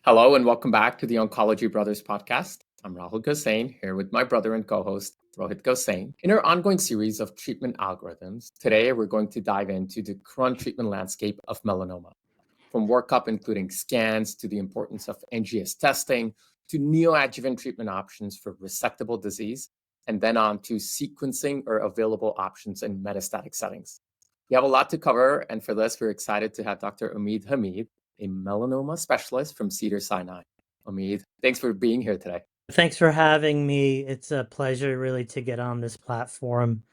Hello and welcome back to the Oncology Brothers podcast. I'm Rahul Gosain here with my brother and co-host Rohit Gosain. In our ongoing series of treatment algorithms, today we're going to dive into the current treatment landscape of melanoma. From workup including scans to the importance of NGS testing to neoadjuvant treatment options for resectable disease, and then on to sequencing or available options in metastatic settings. We have a lot to cover, and for this, we're excited to have Dr. Omid Hamid, a melanoma specialist from Cedars-Sinai. Omid, thanks for being here today. Thanks for having me. It's a pleasure really to get on this platform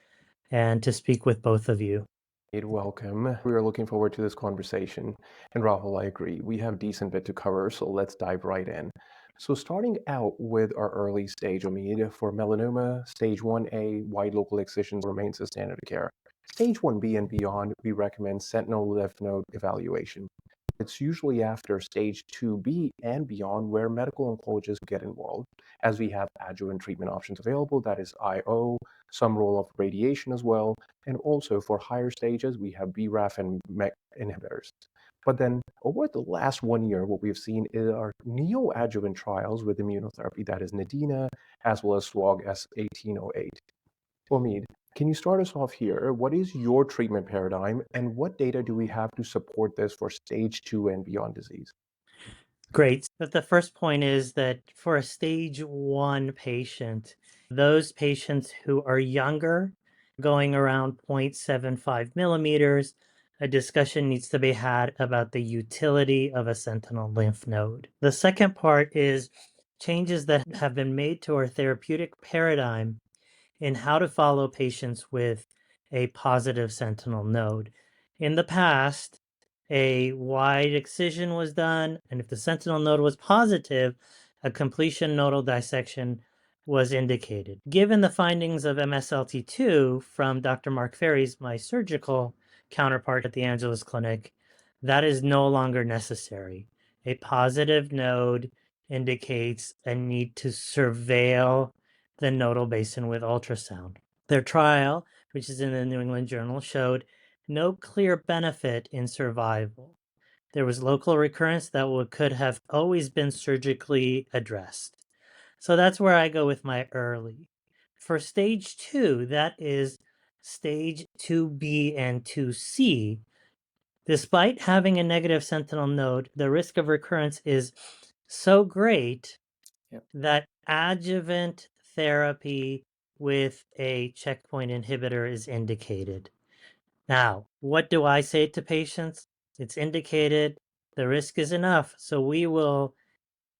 and to speak with both of you. Welcome. We are looking forward to this conversation. And Rahul, I agree. We have a decent bit to cover, so let's dive right in. So starting out with our early stage, Omid, for melanoma, stage 1A, wide local excision remains the standard of care. Stage 1B and beyond, we recommend sentinel lymph node evaluation. It's usually after stage 2B and beyond where medical oncologists get involved, as we have adjuvant treatment options available, that is IO, some role of radiation as well, and also for higher stages, we have BRAF and MEK inhibitors. But then over the last 1 year, what we've seen is our neoadjuvant trials with immunotherapy, that is NADINA as well as SWOG S1808. Omid, can you start us off here? What is your treatment paradigm and what data do we have to support this for stage 2 and beyond disease? Great. But the first point is that for a stage 1 patient, those patients who are younger, going around 0.75 millimeters, a discussion needs to be had about the utility of a sentinel lymph node. The second part is changes that have been made to our therapeutic paradigm in how to follow patients with a positive sentinel node. In the past, a wide excision was done, and if the sentinel node was positive, a completion nodal dissection was indicated. Given the findings of MSLT2 from Dr. Mark Ferries, my surgical counterpart at the Angeles Clinic, that is no longer necessary. A positive node indicates a need to surveil the nodal basin with ultrasound. Their trial, which is in the New England Journal, showed no clear benefit in survival. There was local recurrence that could have always been surgically addressed. So that's where I go with my early. For stage 2, that is stage 2B and 2C, despite having a negative sentinel node, the risk of recurrence is so great that adjuvant therapy with a checkpoint inhibitor is indicated. Now, what do I say to patients? It's indicated, the risk is enough, so we will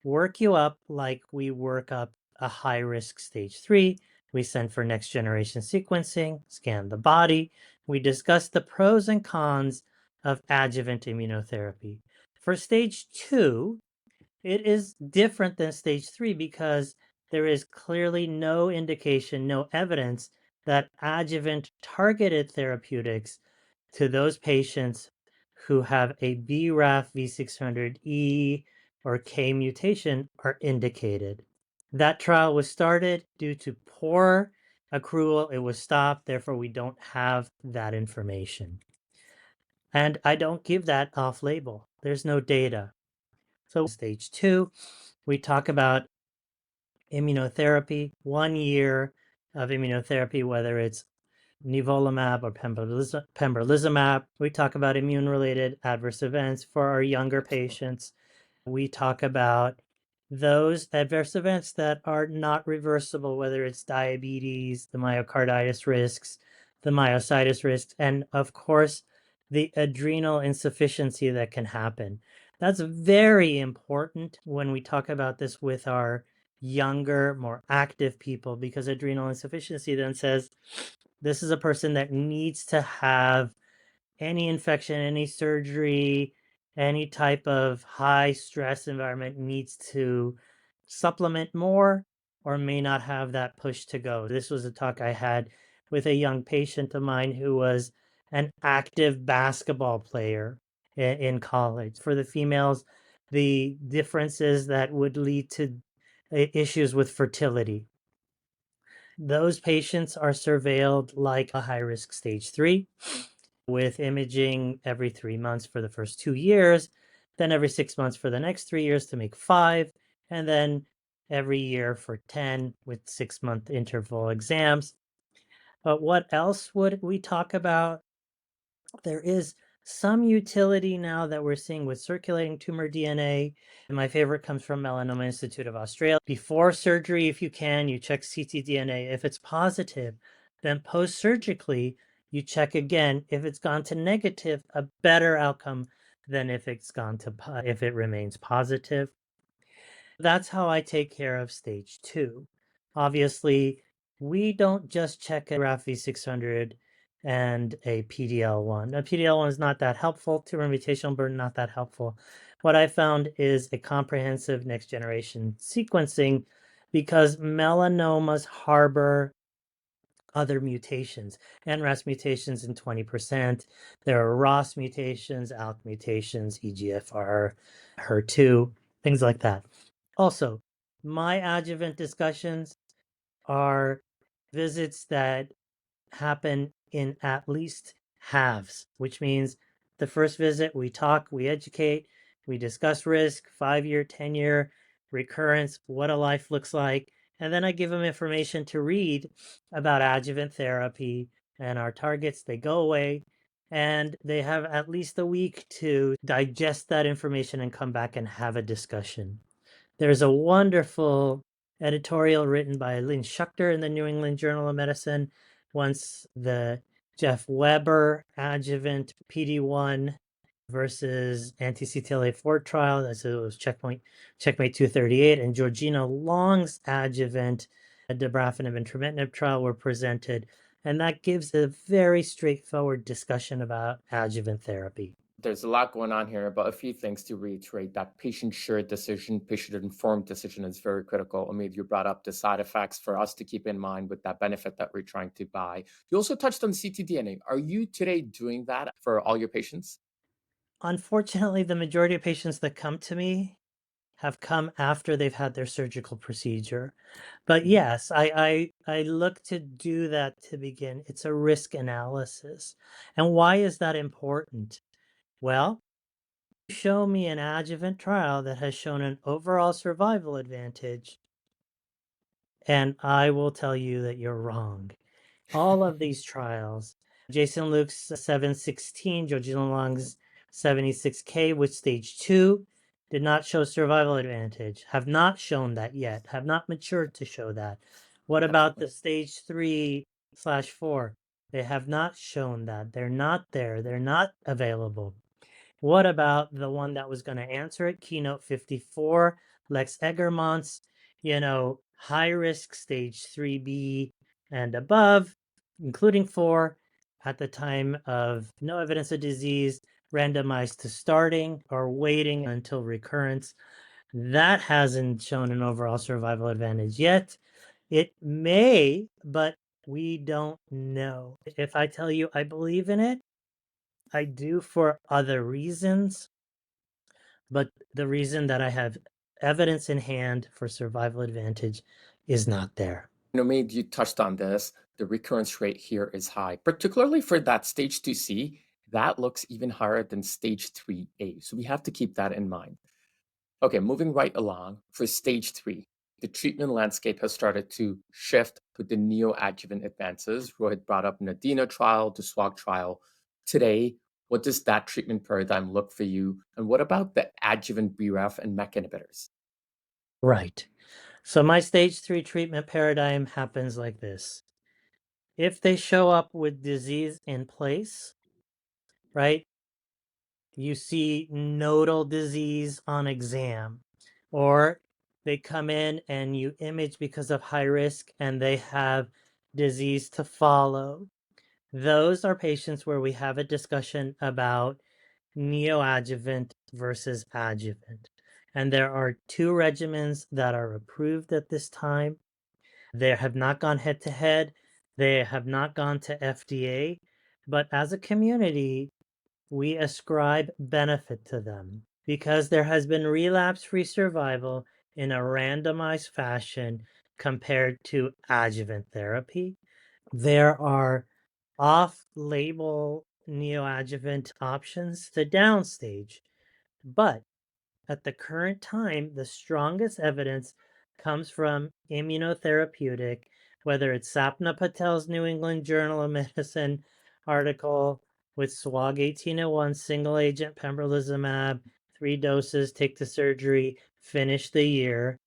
work you up like we work up a high-risk stage 3. We send for next generation sequencing, scan the body. We discuss the pros and cons of adjuvant immunotherapy. For stage 2, it is different than stage 3 because there is clearly no indication, no evidence that adjuvant targeted therapeutics to those patients who have a BRAF V600E or K mutation are indicated. That trial was started due to poor accrual. It was stopped, therefore we don't have that information. And I don't give that off-label. There's no data. So stage 2, we talk about immunotherapy, 1 year of immunotherapy, whether it's nivolumab or pembrolizumab. We talk about immune-related adverse events for our younger patients. We talk about those adverse events that are not reversible, whether it's diabetes, the myocarditis risks, the myositis risks, and of course, the adrenal insufficiency that can happen. That's very important when we talk about this with our younger, more active people, because adrenal insufficiency then says this is a person that needs to have any infection, any surgery, any type of high stress environment needs to supplement more or may not have that push to go. This was a talk I had with a young patient of mine who was an active basketball player in college. For the females, the differences that would lead to issues with fertility. Those patients are surveilled like a high-risk stage 3 with imaging every 3 months for the first 2 years. then every 6 months for the next 3 years to make 5, and then every year for 10 with 6-month interval exams. But what else would we talk about? There is some utility now that we're seeing with circulating tumor DNA. And my favorite comes from Melanoma Institute of Australia. Before surgery, if you can, you check ctDNA. If it's positive, then post-surgically, you check again. If it's gone to negative, a better outcome than if it's gone to if it remains positive. That's how I take care of stage 2. Obviously, we don't just check a BRAF V600 and a PDL1. A PDL1 is not that helpful. Tumor mutational burden, not that helpful. What I found is a comprehensive next generation sequencing because melanomas harbor other mutations, NRAS mutations in 20%. There are ROS mutations, ALK mutations, EGFR, HER2, things like that. Also, my adjuvant discussions are visits that happen in at least halves, which means the first visit we talk, we educate, we discuss risk, 5-year, 10-year, recurrence, what a life looks like, and then I give them information to read about adjuvant therapy and our targets. They go away and they have at least a week to digest that information and come back and have a discussion. There's a wonderful editorial written by Lynn Schuchter in the New England Journal of Medicine once the Jeff Weber adjuvant PD-1 versus anti-CTLA-4 trial, as it was Checkmate 238, and Georgina Long's adjuvant dabrafenib and trametinib trial were presented, and that gives a very straightforward discussion about adjuvant therapy. There's a lot going on here, but a few things to reiterate. That patient-shared decision, patient-informed decision is very critical. Omid, you brought up the side effects for us to keep in mind with that benefit that we're trying to buy. You also touched on ctDNA. Are you today doing that for all your patients? Unfortunately, the majority of patients that come to me have come after they've had their surgical procedure. But yes, I look to do that to begin. It's a risk analysis. And why is that important? Well, show me an adjuvant trial that has shown an overall survival advantage, and I will tell you that you're wrong. All of these trials, Jason Luke's 716, Georgina Long's 76K with stage 2, did not show survival advantage, have not shown that yet, have not matured to show that. What about the stage 3/4? They have not shown that. They're not there. They're not available. What about the one that was going to answer it? Keynote 54, Lex Egermont's, high risk stage 3B and above, including 4, at the time of no evidence of disease, randomized to starting or waiting until recurrence. That hasn't shown an overall survival advantage yet. It may, but we don't know. If I tell you I believe in it, I do for other reasons, but the reason that I have evidence in hand for survival advantage is not there. Omid, you touched on this. The recurrence rate here is high, particularly for that stage 2C. That looks even higher than stage 3A. So we have to keep that in mind. Okay, moving right along, for stage 3, the treatment landscape has started to shift with the neoadjuvant advances. Rohit brought up NADINA trial, the SWOG trial. Today, what does that treatment paradigm look for you? And what about the adjuvant BRAF and MEK inhibitors? Right. So my stage 3 treatment paradigm happens like this. If they show up with disease in place, right, you see nodal disease on exam, or they come in and you image because of high risk and they have disease to follow. Those are patients where we have a discussion about neoadjuvant versus adjuvant. And there are 2 regimens that are approved at this time. They have not gone head to head. They have not gone to FDA. But as a community, we ascribe benefit to them because there has been relapse-free survival in a randomized fashion compared to adjuvant therapy. There are off-label neoadjuvant options to downstage, but at the current time, the strongest evidence comes from immunotherapeutic, whether it's Sapna Patel's New England Journal of Medicine article with SWOG 1801 single agent pembrolizumab, 3 doses, take to surgery, finish the year,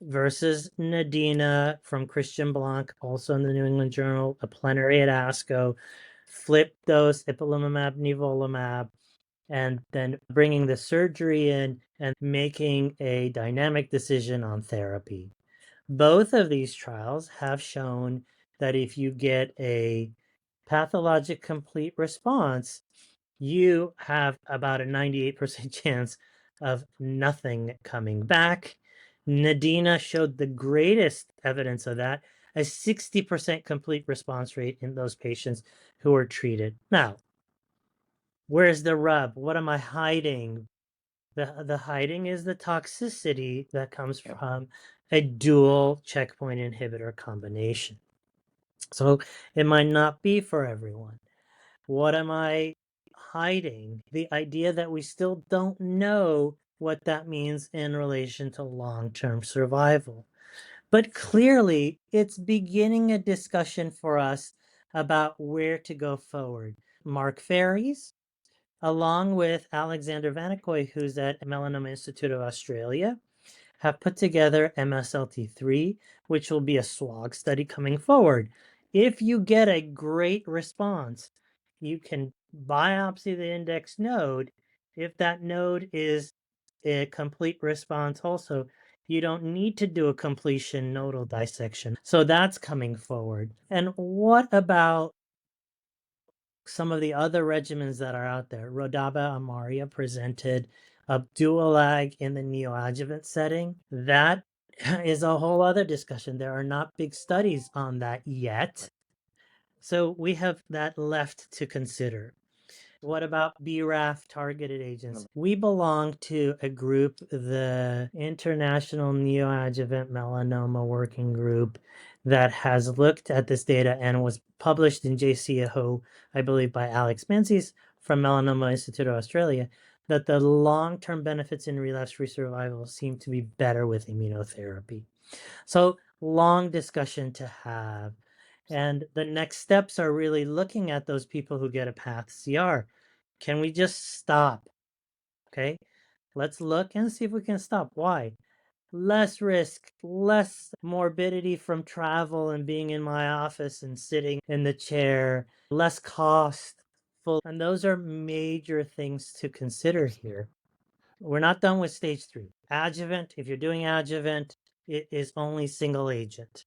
versus NADINA from Christian Blanc, also in the New England Journal, a plenary at ASCO, flip dose ipilimumab, nivolumab, and then bringing the surgery in and making a dynamic decision on therapy. Both of these trials have shown that if you get a pathologic complete response, you have about a 98% chance of nothing coming back. NADINA showed the greatest evidence of that, a 60% complete response rate in those patients who were treated. Now, where's the rub? What am I hiding? The hiding is the toxicity that comes from a dual checkpoint inhibitor combination. So it might not be for everyone. What am I hiding? The idea that we still don't know what that means in relation to long-term survival. But clearly, it's beginning a discussion for us about where to go forward. Mark Ferries, along with Alexander Vanakoy, who's at Melanoma Institute of Australia, have put together MSLT3, which will be a SWOG study coming forward. If you get a great response, you can biopsy the index node. If that node is a complete response also, you don't need to do a completion nodal dissection. So that's coming forward. And what about some of the other regimens that are out there? Rodaba Amaria presented Opdualag in the neoadjuvant setting. That is a whole other discussion. There are not big studies on that yet. So we have that left to consider. What about BRAF targeted agents? We belong to a group, the International Neoadjuvant Melanoma Working Group, that has looked at this data and was published in JCAHO, I believe, by Alex Menzies from Melanoma Institute of Australia, that the long-term benefits in relapse-free survival seem to be better with immunotherapy. So long discussion to have. And the next steps are really looking at those people who get a path CR. Can we just stop? Okay, let's look and see if we can stop. Why? Less risk, less morbidity from travel and being in my office and sitting in the chair, less cost. And those are major things to consider here. We're not done with stage 3. Adjuvant, if you're doing adjuvant, it is only single agent.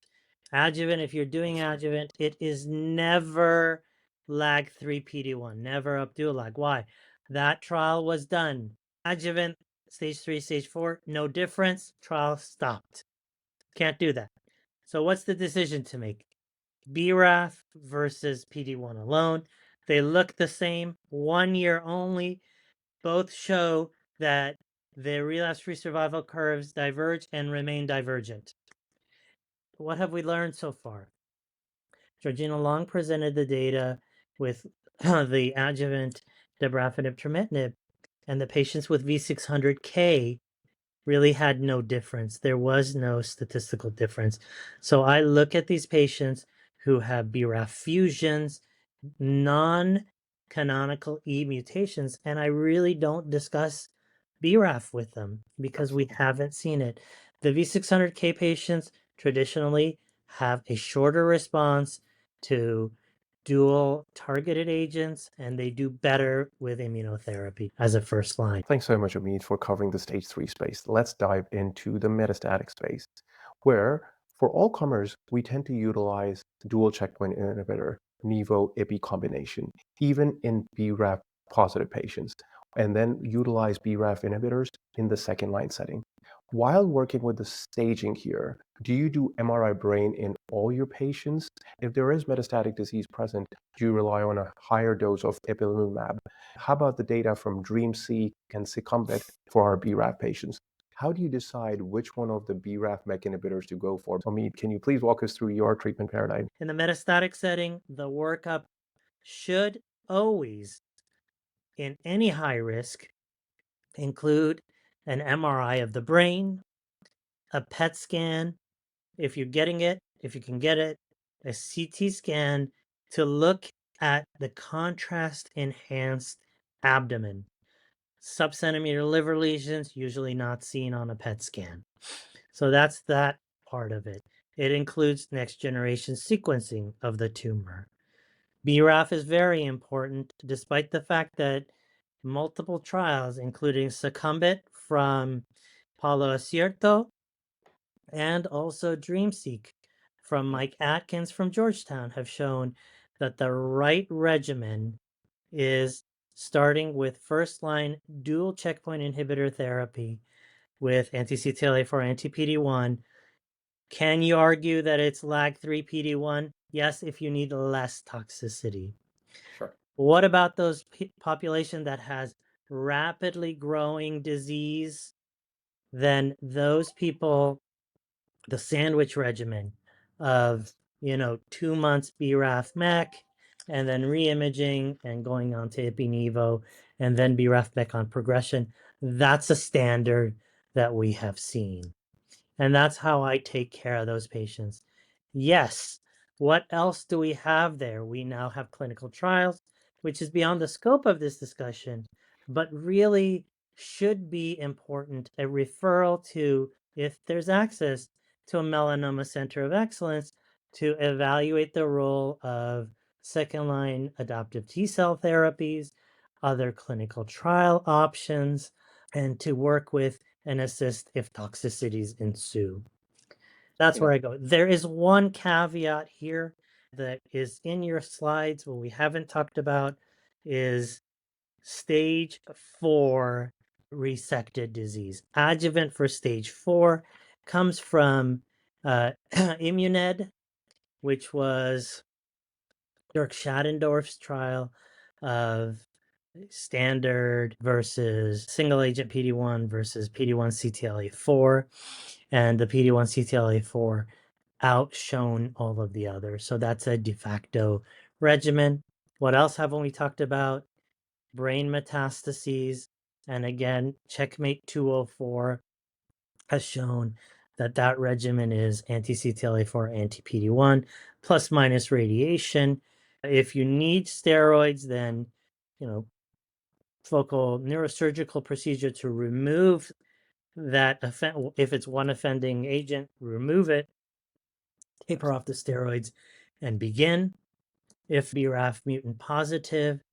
Adjuvant, if you're doing adjuvant, it is never LAG-3 PD-1, never Opdualag. Why? That trial was done. Adjuvant, stage 3, stage 4, no difference, trial stopped. Can't do that. So what's the decision to make? BRAF versus PD-1 alone. They look the same, 1 year only. Both show that the relapse-free survival curves diverge and remain divergent. What have we learned so far? Georgina Long presented the data with the adjuvant dabrafenib trametinib, and the patients with V600K really had no difference. There was no statistical difference. So I look at these patients who have BRAF fusions, non-canonical E mutations, and I really don't discuss BRAF with them because we haven't seen it. The V600K patients traditionally have a shorter response to dual targeted agents, and they do better with immunotherapy as a first line. Thanks so much, Omid, for covering the stage 3 space. Let's dive into the metastatic space, where for all comers, we tend to utilize dual checkpoint inhibitor, Nivo-Ipi combination, even in BRAF positive patients, and then utilize BRAF inhibitors in the second line setting. While working with the staging here, do you do MRI brain in all your patients? If there is metastatic disease present, do you rely on a higher dose of ipilimumab? How about the data from DREAM-seq and SECUMBIT for our BRAF patients? How do you decide which one of the BRAF MEK inhibitors to go for? Omid, can you please walk us through your treatment paradigm? In the metastatic setting, the workup should always, in any high risk, include an MRI of the brain, a PET scan, if you're getting it, if you can get it, a CT scan to look at the contrast enhanced abdomen. Sub-centimeter liver lesions, usually not seen on a PET scan. So that's that part of it. It includes next generation sequencing of the tumor. BRAF is very important, despite the fact that multiple trials, including Succumbit from Paulo Acierto and also DreamSeq from Mike Atkins from Georgetown, have shown that the right regimen is starting with first-line dual checkpoint inhibitor therapy with anti-CTLA-4, anti-PD-1. Can you argue that it's LAG-3 PD-1? Yes, if you need less toxicity. Sure. What about those population that has rapidly growing disease? Then those people, the sandwich regimen of 2 months BRAF MEK, and then reimaging and going on to Ipi-Nivo, and then BRAF MEK on progression, that's a standard that we have seen. And that's how I take care of those patients. Yes. What else do we have there? We now have clinical trials, which is beyond the scope of this discussion, but really should be important. A referral to, if there's access to a melanoma center of excellence, to evaluate the role of second-line adoptive T-cell therapies, other clinical trial options, and to work with and assist if toxicities ensue. That's where I go. There is one caveat here that is in your slides, what we haven't talked about is stage 4 resected disease. Adjuvant for stage 4 comes from Immuned, which was Dirk Schadendorf's trial of standard versus single agent PD-1 versus PD-1 CTLA-4, and the PD-1 CTLA-4 outshone all of the others. So that's a de facto regimen. What else haven't we talked about? Brain metastases. And again, Checkmate 204 has shown that that regimen is anti-CTLA-4, anti-PD-1, plus minus radiation. If you need steroids, then, focal neurosurgical procedure to remove that if it's one offending agent, remove it, taper off the steroids, and begin. If BRAF mutant positive,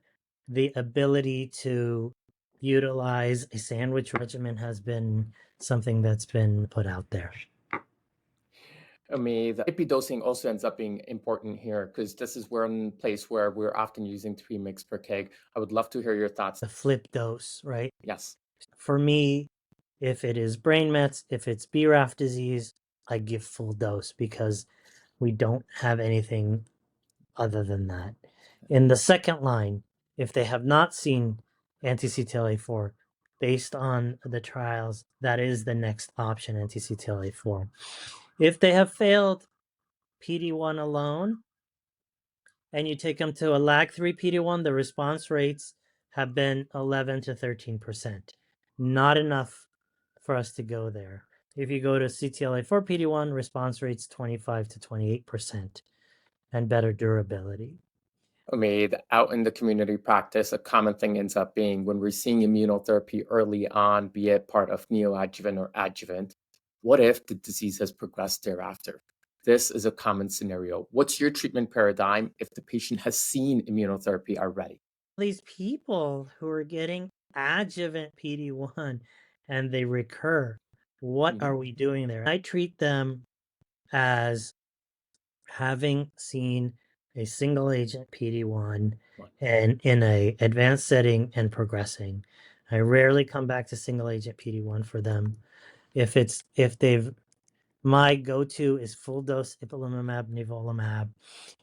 the ability to utilize a sandwich regimen has been something that's been put out there. I mean, the IP dosing also ends up being important here because this is one place where we're often using 3 mg per kg. I would love to hear your thoughts. The flip dose, right? Yes. For me, if it is brain mets, if it's BRAF disease, I give full dose because we don't have anything other than that. In the second line, if they have not seen anti-CTLA-4, based on the trials, that is the next option, anti-CTLA-4. If they have failed PD-1 alone, and you take them to a LAG-3 PD-1, the response rates have been 11 to 13%. Not enough for us to go there. If you go to CTLA-4 PD-1, response rates 25 to 28%, and better durability. I mean, out in the community practice, a common thing ends up being when we're seeing immunotherapy early on, be it part of neoadjuvant or adjuvant, what if the disease has progressed thereafter? This is a common scenario. What's your treatment paradigm if the patient has seen immunotherapy already? These people who are getting adjuvant PD-1 and they recur, what are we doing there? I treat them as having seen a single agent PD-1 and in a advanced setting and progressing. I rarely come back to single agent PD-1 for them. My go-to is full dose ipilimumab, nivolumab.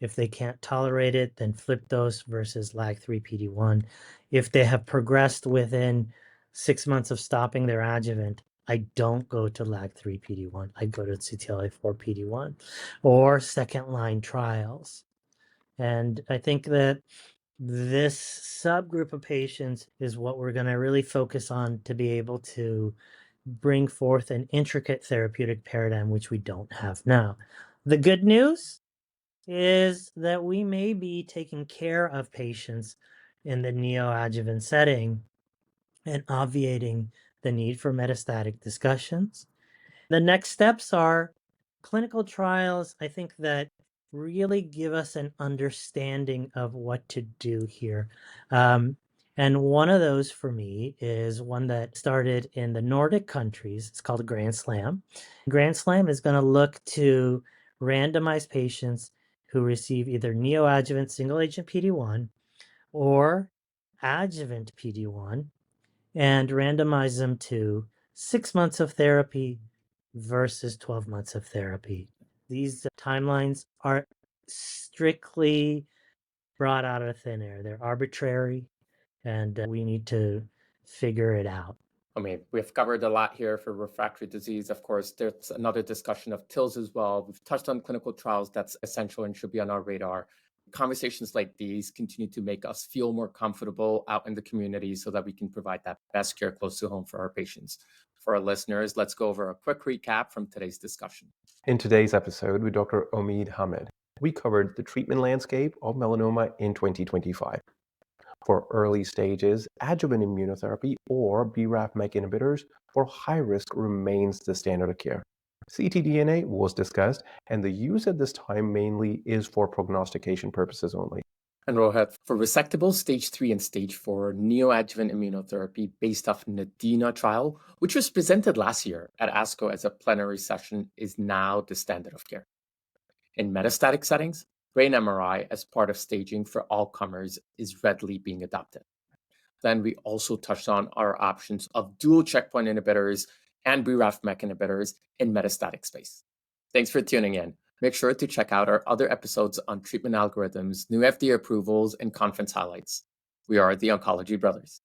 If they can't tolerate it, then flip dose versus LAG-3 PD-1. If they have progressed within 6 months of stopping their adjuvant, I don't go to LAG-3 PD-1. I go to CTLA-4 PD-1 or second-line trials. And I think that this subgroup of patients is what we're going to really focus on to be able to bring forth an intricate therapeutic paradigm, which we don't have now. The good news is that we may be taking care of patients in the neoadjuvant setting and obviating the need for metastatic discussions. The next steps are clinical trials, I think, that really give us an understanding of what to do here. And one of those for me is one that started in the Nordic countries. It's called Grand Slam. Grand Slam is going to look to randomize patients who receive either neoadjuvant single agent PD-1 or adjuvant PD-1 and randomize them to 6 months of therapy versus 12 months of therapy. These timelines are strictly brought out of thin air. They're arbitrary, and we need to figure it out. I mean, we've covered a lot here for refractory disease. Of course, there's another discussion of TILs as well. We've touched on clinical trials. That's essential and should be on our radar. Conversations like these continue to make us feel more comfortable out in the community so that we can provide that best care close to home for our patients. For our listeners, let's go over a quick recap from today's discussion. In today's episode with Dr. Omid Hamid, we covered the treatment landscape of melanoma in 2025. For early stages, adjuvant immunotherapy or BRAF MEK inhibitors for high risk remains the standard of care. ctDNA was discussed, and the use at this time mainly is for prognostication purposes only. And Rohit, for resectable stage 3 and stage 4 neoadjuvant immunotherapy based off NADINA trial, which was presented last year at ASCO as a plenary session, is now the standard of care. In metastatic settings, brain MRI as part of staging for all comers is readily being adopted. Then we also touched on our options of dual checkpoint inhibitors and BRAF MEK inhibitors in metastatic space. Thanks for tuning in. Make sure to check out our other episodes on treatment algorithms, new FDA approvals, and conference highlights. We are the Oncology Brothers.